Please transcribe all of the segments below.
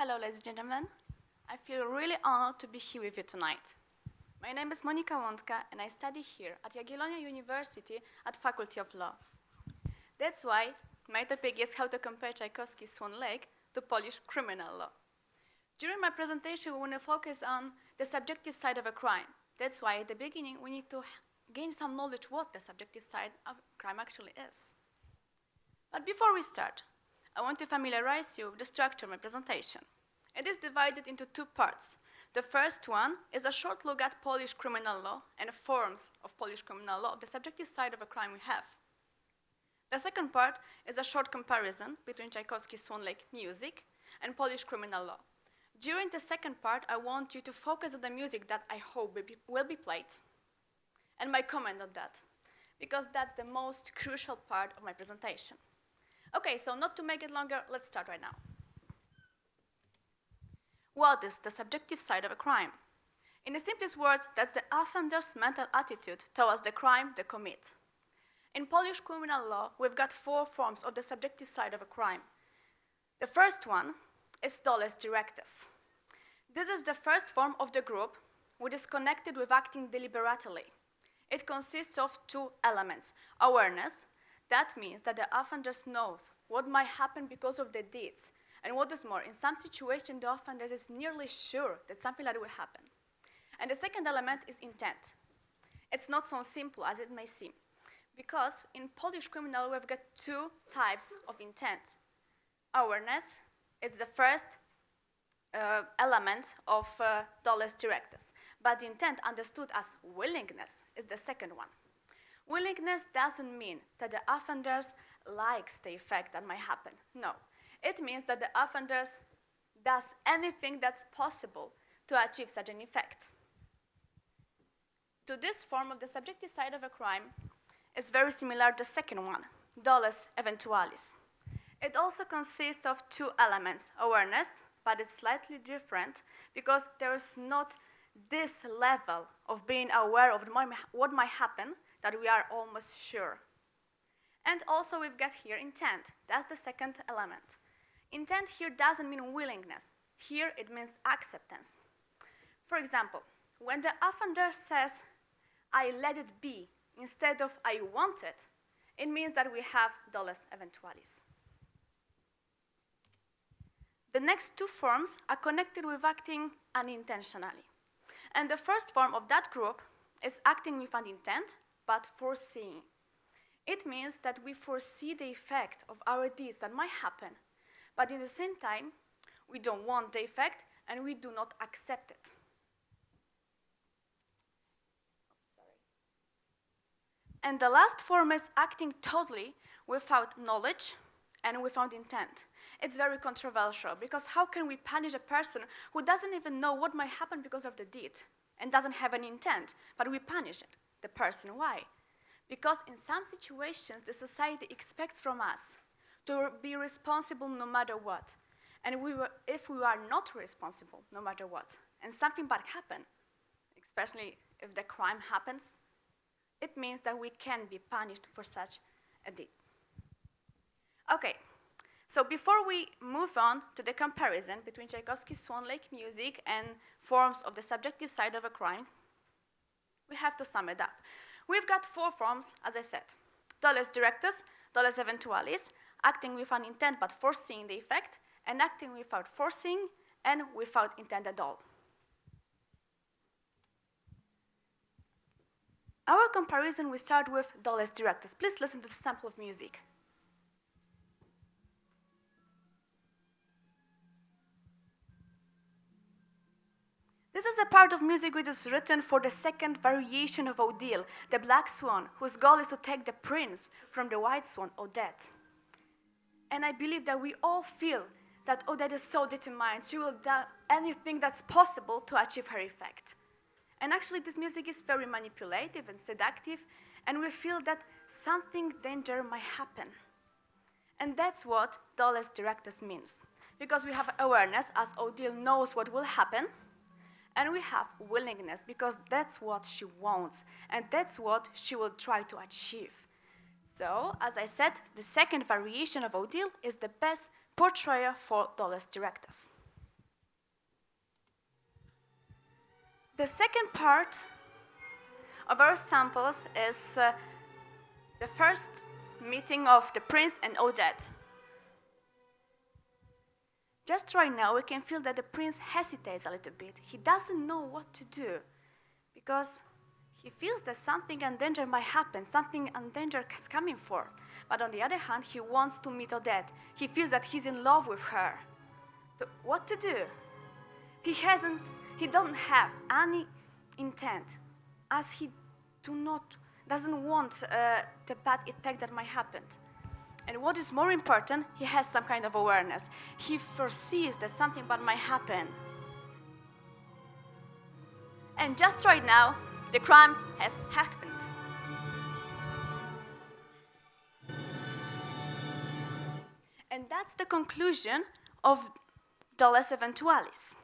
Hello, ladies and gentlemen. I feel really honored to be here with you tonight. My name is Łątka, and I study here at Jagiellonia University at Faculty of Law. That's why my topic is how to compare Tchaikovsky's Swan to Polish criminal law. During my presentation, we want to focus on the subjective side of a crime. That's why at the beginning, we need to gain some knowledge what the subjective side of crime actually is. But before we start, I want to familiarize you with the structure of my presentation. It is divided into two parts. The first one is a short look at Polish criminal law and forms of Polish criminal law, the subjective side of a crime we have. The second part is a short comparison between Tchaikovsky's Swan Lake music and Polish criminal law. During the second part, I want you to focus on the music that I hope will be played and my comment on that, because that's the most crucial part of my presentation. Okay, so not to make it longer, let's start right now. What is the subjective side of a crime? In the simplest words, that's the offender's mental attitude towards the crime they commit. In Polish criminal law, we've got four forms of the subjective side of a crime. The first one is dolus directus. This is the first form of the group, which is connected with acting deliberately. It consists of two elements: awareness. That means that the offender knows what might happen because of the deeds. And what is more, in some situations, the offender is nearly sure that something like that will happen. And the second element is intent. It's not so simple as it may seem, because in Polish criminal, we've got two types of intent. Awareness is the first element of dolus directus, but intent, understood as willingness, is the second one. Willingness doesn't mean that the offender likes the effect that might happen. No. It means that the offender does anything that's possible to achieve such an effect. To this form of the subjective side of a crime is very similar to the second one, dolus eventualis. It also consists of two elements: awareness, but it's slightly different because there is not this level of being aware of what might happen that we are almost sure. And also we've got here intent. That's the second element. Intent here doesn't mean willingness. Here it means acceptance. For example, when the offender says, "I let it be," instead of "I want it," it means that we have dolus eventualis. The next two forms are connected with acting unintentionally. And the first form of that group is acting with an intent, but foreseeing. It means that we foresee the effect of our deeds that might happen, but at the same time, we don't want the effect and we do not accept it. And the last form is acting totally without knowledge and without intent. It's very controversial, because how can we punish a person who doesn't even know what might happen because of the deed and doesn't have an intent, but we punish the person? Why? Because in some situations, the society expects from us to be responsible no matter what. And if we are not responsible no matter what, and something bad happens, especially if the crime happens, it means that we can be punished for such a deed. Okay, so before we move on to the comparison between Tchaikovsky's Swan Lake music and forms of the subjective side of a crime, we have to sum it up. We've got four forms, as I said: dolus directus, dolus eventualis, acting with an intent but foreseeing the effect, and acting without foreseeing and without intent at all. Our comparison will start with dolus directus. Please listen to the sample of music. This is a part of music which is written for the second variation of Odile, the Black Swan, whose goal is to take the prince from the White Swan, Odette. And I believe that we all feel that Odette is so determined. She will do anything that's possible to achieve her effect. And actually, this music is very manipulative and seductive, and we feel that something dangerous might happen. And that's what dolus directus means. Because we have awareness, as Odile knows what will happen, and we have willingness, because that's what she wants, and that's what she will try to achieve. So, as I said, the second variation of Odile is the best portrayal for dolus directus. The second part of our samples is the first meeting of the prince and Odette. Just right now, we can feel that the prince hesitates a little bit. He doesn't know what to do because he feels that something in danger might happen, something in danger is coming for. But on the other hand, he wants to meet Odette. He feels that he's in love with her. So what to do? He doesn't have any intent, as he doesn't want the bad effect that might happen. And what is more important, he has some kind of awareness. He foresees that something bad might happen. And just right now, the crime has happened. And that's the conclusion of Dolores Eventualis.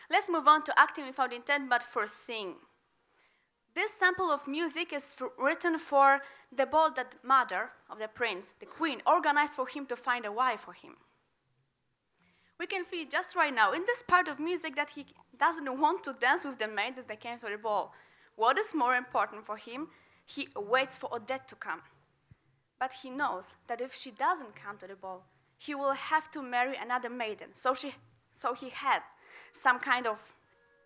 Let's move on to acting without intent but foreseeing. This sample of music is written for the ball that mother of the prince, the queen, organized for him to find a wife for him. We can feel just right now in this part of music that he doesn't want to dance with the maid as they came to the ball. What is more important for him? He waits for Odette to come. But he knows that if she doesn't come to the ball, he will have to marry another maiden. So he had some kind of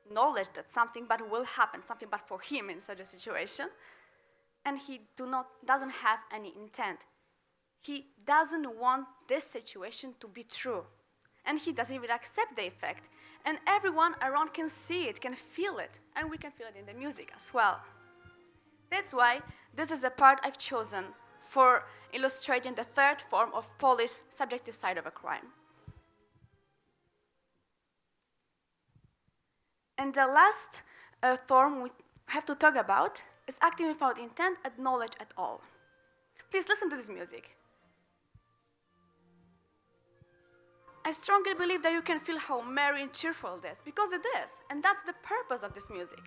knowledge that something bad will happen, something bad for him in such a situation, and he doesn't have any intent. He doesn't want this situation to be true, and he doesn't even accept the effect. And everyone around can see it, can feel it, and we can feel it in the music as well. That's why this is a part I've chosen for illustrating the third form of Polish subjective side of a crime. And the last form we have to talk about is acting without intent and knowledge at all. Please listen to this music. I strongly believe that you can feel how merry and cheerful it is, because it is, and that's the purpose of this music.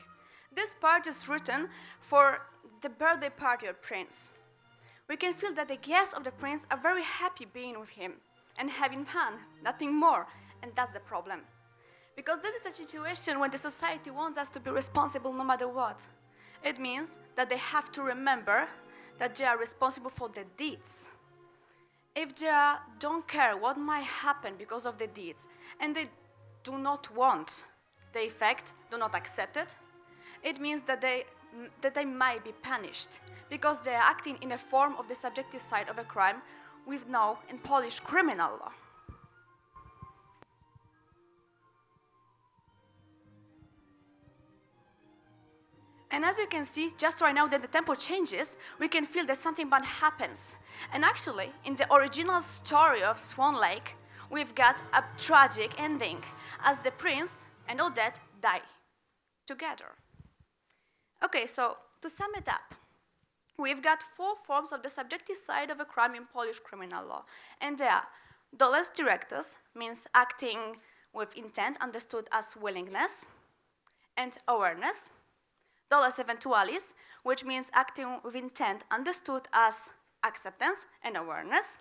This part is written for the birthday party of Prince. We can feel that the guests of the prince are very happy being with him and having fun, nothing more, and that's the problem. Because this is a situation when the society wants us to be responsible no matter what. It means that they have to remember that they are responsible for their deeds. If they don't care what might happen because of the deeds, and they do not want the effect, do not accept it, it means that they might be punished because they are acting in a form of the subjective side of a crime we've known in Polish criminal law. And as you can see, just right now that the tempo changes, we can feel that something bad happens. And actually, in the original story of Swan Lake, we've got a tragic ending, as the prince and Odette die together. Okay, so to sum it up, we've got 4 forms of the subjective side of a crime in Polish criminal law. And they are dolus directus, means acting with intent, understood as willingness, and awareness. Dolus eventualis, which means acting with intent, understood as acceptance and awareness.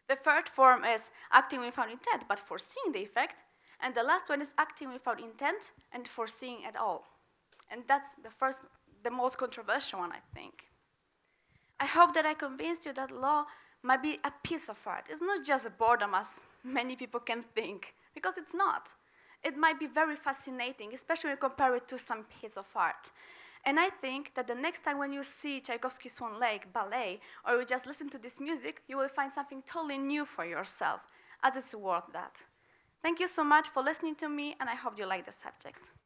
The third form is acting without intent, but foreseeing the effect. And the last one is acting without intent and foreseeing at all. And that's the most controversial one, I think. I hope that I convinced you that law might be a piece of art. It's not just boredom, as many people can think, because it's not. It might be very fascinating, especially when you compare it to some piece of art. And I think that the next time when you see Tchaikovsky Swan Lake ballet, or you just listen to this music, you will find something totally new for yourself, as it's worth that. Thank you so much for listening to me, and I hope you like the subject.